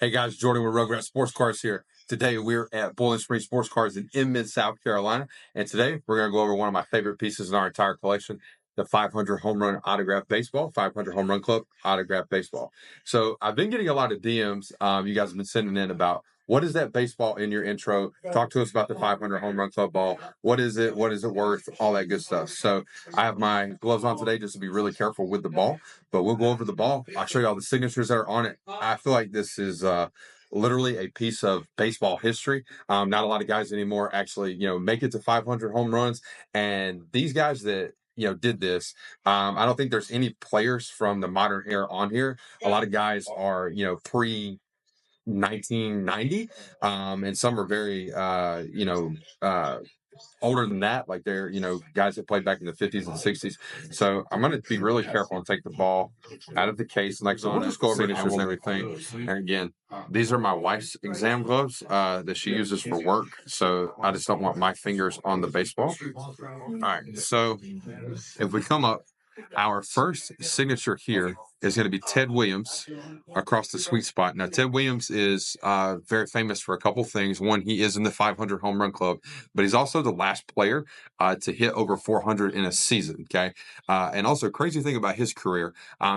Hey guys, Jordan with Rugrat Sports Cars here. Today we're at Bowling Spring Sports Cars in Inman, South Carolina. And today we're going to go over one of my favorite pieces in our entire collection, the 500 Home Run Autograph Baseball, 500 Home Run Club Autograph Baseball. So I've been getting a lot of DMs. You guys have been sending in about what is that baseball in your intro? Talk to us about the 500 Home Run Club ball. What is it? What is it worth? All that good stuff. So I have my gloves on today just to be really careful with the ball. But we'll go over the ball. I'll show you all the signatures that are on it. I feel like this is literally a piece of baseball history. Not a lot of guys anymore actually, make it to 500 home runs. And these guys that did this. I don't think there's any players from the modern era on here. A lot of guys are pre 1990, and some are very older than that, like they're guys that played back in the 50s and 60s. So I'm going to be really careful and take the ball out of the case next on. We'll just go over signatures and everything. And again, these are my wife's exam gloves that she uses for work, so I just don't want my fingers on the baseball. All right, so if we come up, our first signature here is going to be Ted Williams across the sweet spot. Now, Ted Williams is very famous for a couple things. One, he is in the 500 home run club, but he's also the last player to hit over 400 in a season. Okay. And also, crazy thing about his career,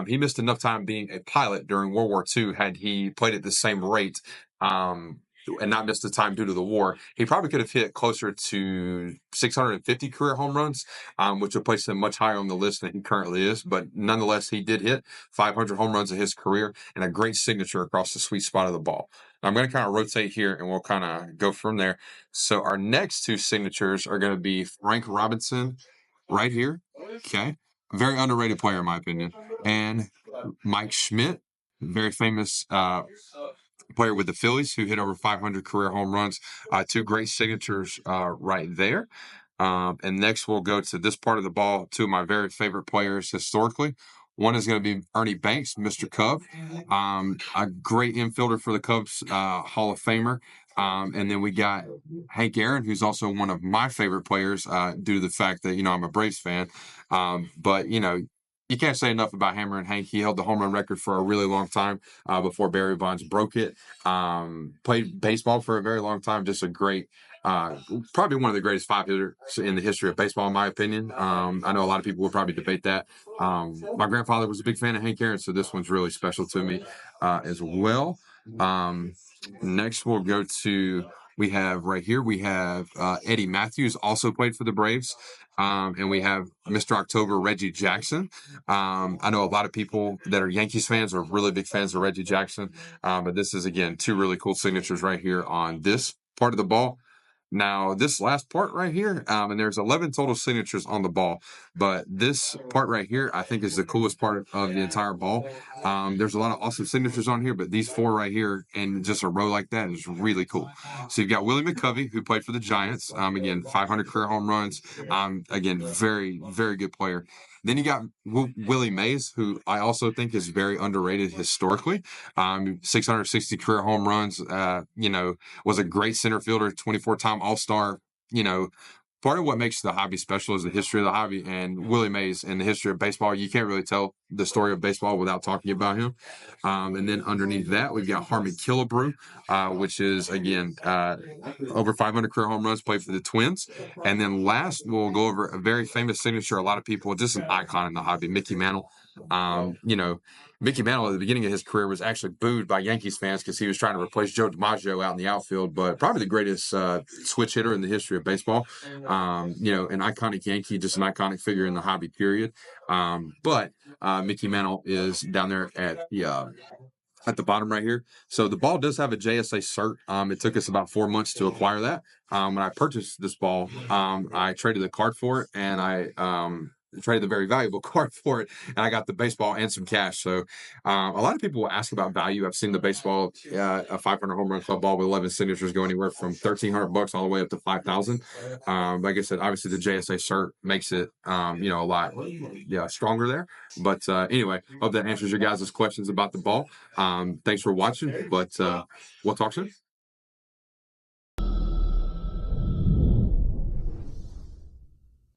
he missed enough time being a pilot during World War II. Had he played at the same rate, and not missed the time due to the war, he probably could have hit closer to 650 career home runs, which would place him much higher on the list than he currently is. But nonetheless, he did hit 500 home runs in his career and a great signature across the sweet spot of the ball. Now, I'm going to kind of rotate here and we'll kind of go from there. So our next two signatures are going to be Frank Robinson right here. Okay. Very underrated player, in my opinion. And Mike Schmidt, very famous player with the Phillies who hit over 500 career home runs. Two great signatures right there. And next we'll go to this part of the ball, two of my very favorite players historically. One is going to be Ernie Banks, Mr. Cub, a great infielder for the Cubs, Hall of Famer. And then we got Hank Aaron, who's also one of my favorite players due to the fact that, I'm a Braves fan. But you can't say enough about Hammer and Hank. He held the home run record for a really long time before Barry Bonds broke it. Played baseball for a very long time. Just a great, probably one of the greatest five hitters in the history of baseball, in my opinion. I know a lot of people will probably debate that. My grandfather was a big fan of Hank Aaron, so this one's really special to me as well. Next, we'll go to, we have Eddie Matthews, also played for the Braves. And we have Mr. October, Reggie Jackson. I know a lot of people that are Yankees fans are really big fans of Reggie Jackson. But this is, again, two really cool signatures right here on this part of the ball. Now, this last part right here, and there's 11 total signatures on the ball, but this part right here, I think, is the coolest part of the entire ball. There's a lot of awesome signatures on here, but these four right here in just a row like that is really cool. So you've got Willie McCovey, who played for the Giants. Again, 500 career home runs. Again, very, very good player. Then you got Willie Mays, who I also think is very underrated historically. 660 career home runs, was a great center fielder, 24-time All-Star. Part of what makes the hobby special is the history of the hobby, and Willie Mays and the history of baseball. You can't really tell the story of baseball without talking about him. And then underneath that, we've got Harmon Killebrew, which is, again, over 500 career home runs, played for the Twins. And then last, we'll go over a very famous signature. A lot of people, just an icon in the hobby, Mickey Mantle. Mickey Mantle at the beginning of his career was actually booed by Yankees fans because he was trying to replace Joe DiMaggio out in the outfield, but probably the greatest switch hitter in the history of baseball. An iconic Yankee, just an iconic figure in the hobby, period. But Mickey Mantle is down there at the bottom right here. So the ball does have a JSA cert. It took us about 4 months to acquire that. When I purchased this ball, I traded the card for it, and I traded the very valuable card for it, and I got the baseball and some cash. So a lot of people will ask about value. I've seen the baseball, a 500 home run club ball with 11 signatures go anywhere from $1,300 all the way up to $5,000. Like I said, obviously the JSA cert makes it, a lot stronger there. But anyway, hope that answers your guys' questions about the ball. Thanks for watching, but we'll talk soon.